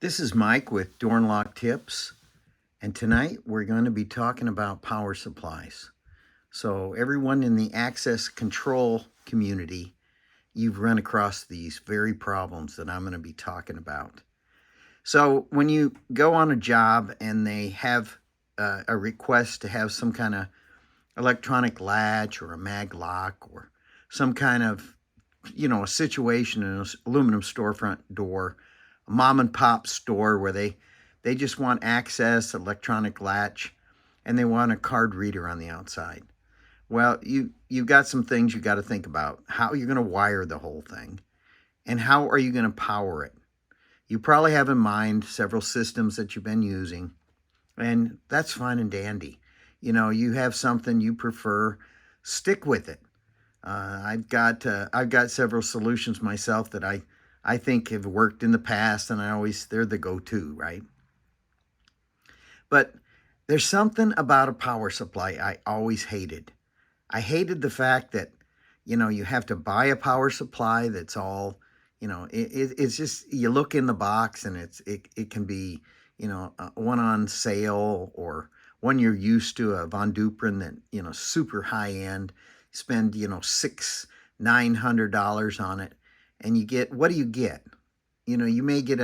This is Mike with Door and Lock Tips, and tonight we're going to be talking about power supplies. So everyone in the access control community, you've run across these very problems that I'm going to be talking about. So when you go on a job and they have a request to have some kind of electronic latch or a mag lock or some kind of, a situation in an aluminum storefront door, a mom and pop store where they just want access, electronic latch, and they want a card reader on the outside. Well, you've got some things you got to think about. How you're going to wire the whole thing, and how are you going to power it? You probably have in mind several systems that you've been using, and that's fine and dandy. You have something you prefer, stick with it. I've got several solutions myself that I think have worked in the past, and they're the go-to, right? But there's something about a power supply I always hated. I hated the fact that, you have to buy a power supply that's all, it's just, you look in the box and it can be, one on sale or one you're used to, a Von Duprin that, super high end, spend, $600-900 on it. And you get, what do you get? You may get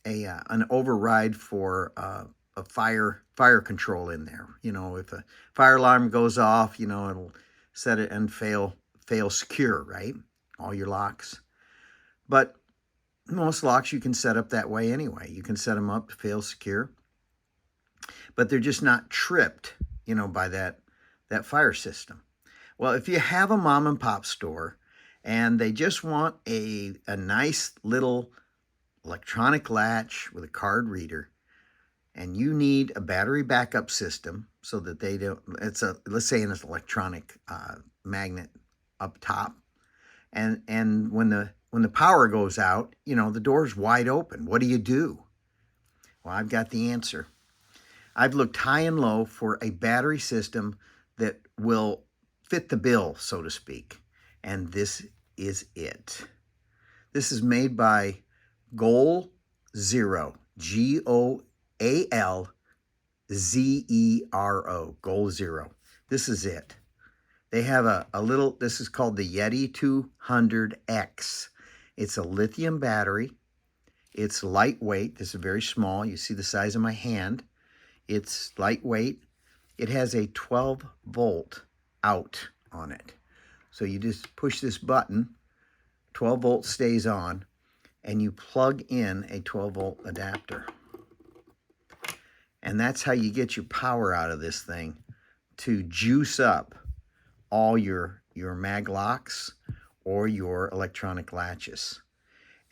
an override for a fire control in there. If a fire alarm goes off, it'll set it and fail secure, right? All your locks. But most locks you can set up that way anyway. You can set them up to fail secure, but they're just not tripped, by that fire system. Well, if you have a mom and pop store and they just want a nice little electronic latch with a card reader, and you need a battery backup system so that they don't, let's say an electronic magnet up top, and when the power goes out, the door's wide open. What do? Well, I've got the answer. I've looked high and low for a battery system that will fit the bill, so to speak. And this is it. This is made by Goal Zero, Goalzero, Goal Zero. This is it. They have a little, this is called the Yeti 200X. It's a lithium battery. It's lightweight. This is very small. You see the size of my hand. It's lightweight. It has a 12-volt out on it. So you just push this button, 12 volt stays on, and you plug in a 12-volt adapter. And that's how you get your power out of this thing to juice up all your mag locks or your electronic latches.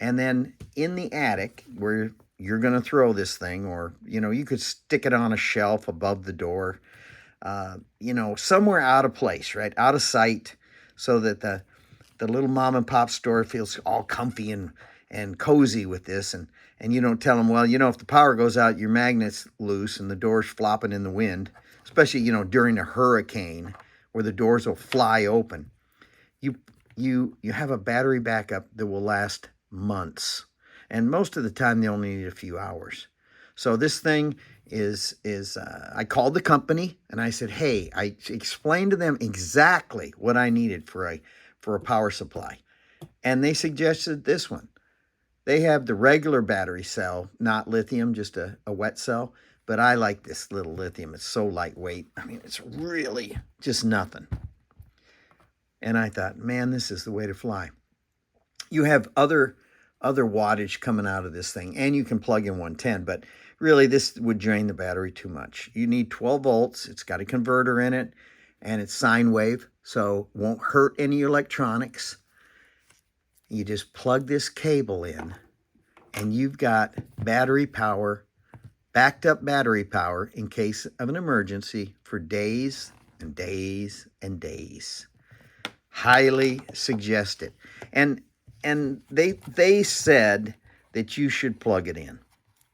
And then in the attic where you're going to throw this thing, or, you could stick it on a shelf above the door, somewhere out of place, right? Out of sight, so that the little mom and pop store feels all comfy and cozy with this. And you don't tell them, well, if the power goes out, your magnet's loose and the door's flopping in the wind, especially, during a hurricane where the doors will fly open. You have a battery backup that will last months. And most of the time, they only need a few hours. So this thing is I called the company and I said, hey, I explained to them exactly what I needed for a power supply. And they suggested this one. They have the regular battery cell, not lithium, just a wet cell. But I like this little lithium. It's so lightweight. I mean, it's really just nothing. And I thought, man, this is the way to fly. You have other wattage coming out of this thing, and you can plug in 110, but really this would drain the battery too much. You need 12 volts. It's got a converter in it, and it's sine wave, so it won't hurt any electronics. You just plug this cable in, and you've got battery power, backed up battery power in case of an emergency for days and days and days. Highly suggest it. And they said that you should plug it in.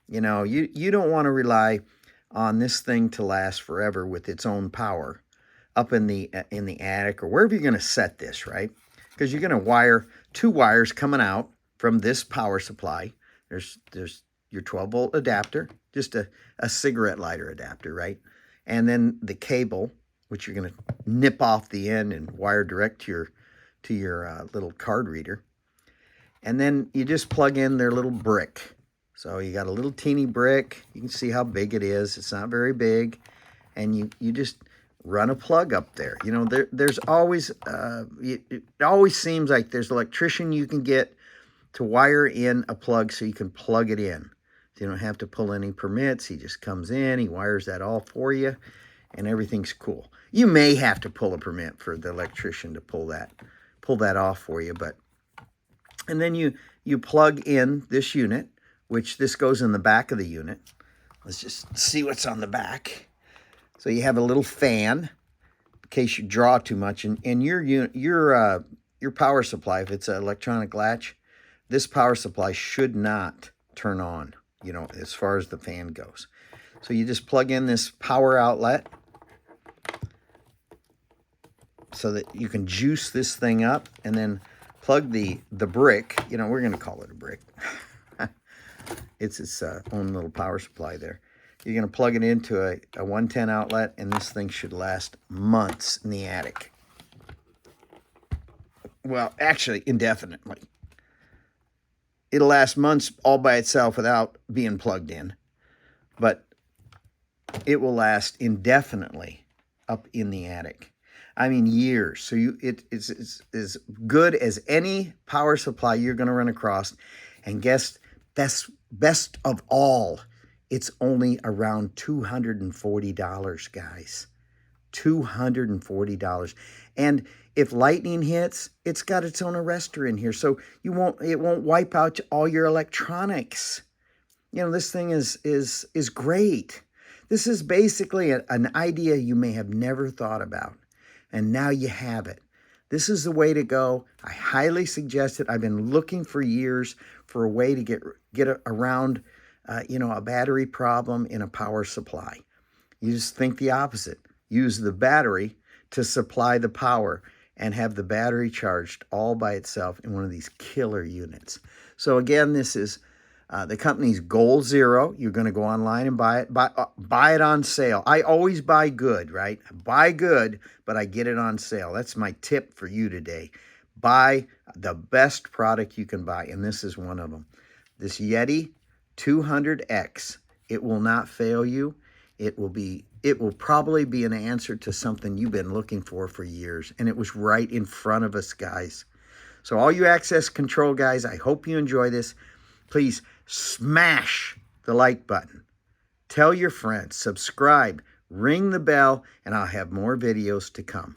You don't want to rely on this thing to last forever with its own power up in the attic or wherever you're going to set this, right? Because you're going to wire two wires coming out from this power supply. There's your 12-volt adapter, just a cigarette lighter adapter, right? And then the cable, which you're going to nip off the end and wire direct to your little card reader. And then you just plug in their little brick. So you got a little teeny brick. You can see how big it is. It's not very big. And you just run a plug up there. You know, there's always, it always seems like there's an electrician you can get to wire in a plug so you can plug it in. So you don't have to pull any permits. He just comes in, he wires that all for you, and everything's cool. You may have to pull a permit for the electrician to pull that off for you, but, and then you plug in this unit, which this goes in the back of the unit. Let's just see what's on the back. So you have a little fan in case you draw too much, and your power supply, if it's an electronic latch, this power supply should not turn on, you know, as far as the fan goes. So you just plug in this power outlet so that you can juice this thing up, and then plug the brick, you know, we're going to call it a brick. It's its own little power supply there. You're going to plug it into a 110 outlet, and this thing should last months in the attic. Well, actually, indefinitely. It'll last months all by itself without being plugged in. But it will last indefinitely up in the attic. I mean, years. So it's as good as any power supply you're going to run across. And guess, best of all, it's only around $240, guys. $240. And if lightning hits, it's got its own arrestor in here, so it won't wipe out all your electronics. You know, this thing is great. This is basically an idea you may have never thought about, and now you have it. This is the way to go. I highly suggest it. I've been looking for years for a way to get around you know, a battery problem in a power supply. You just think the opposite. Use the battery to supply the power and have the battery charged all by itself in one of these killer units. So again, this is the company's Goal Zero. You're going to go online and buy it. Buy it on sale. I always buy good, right? Buy good, but I get it on sale. That's my tip for you today. Buy the best product you can buy, and this is one of them. This Yeti 200X. It will not fail you. It will probably be an answer to something you've been looking for years, and it was right in front of us, guys. So all you access control guys, I hope you enjoy this. Please smash the like button. Tell your friends, subscribe, ring the bell, and I'll have more videos to come.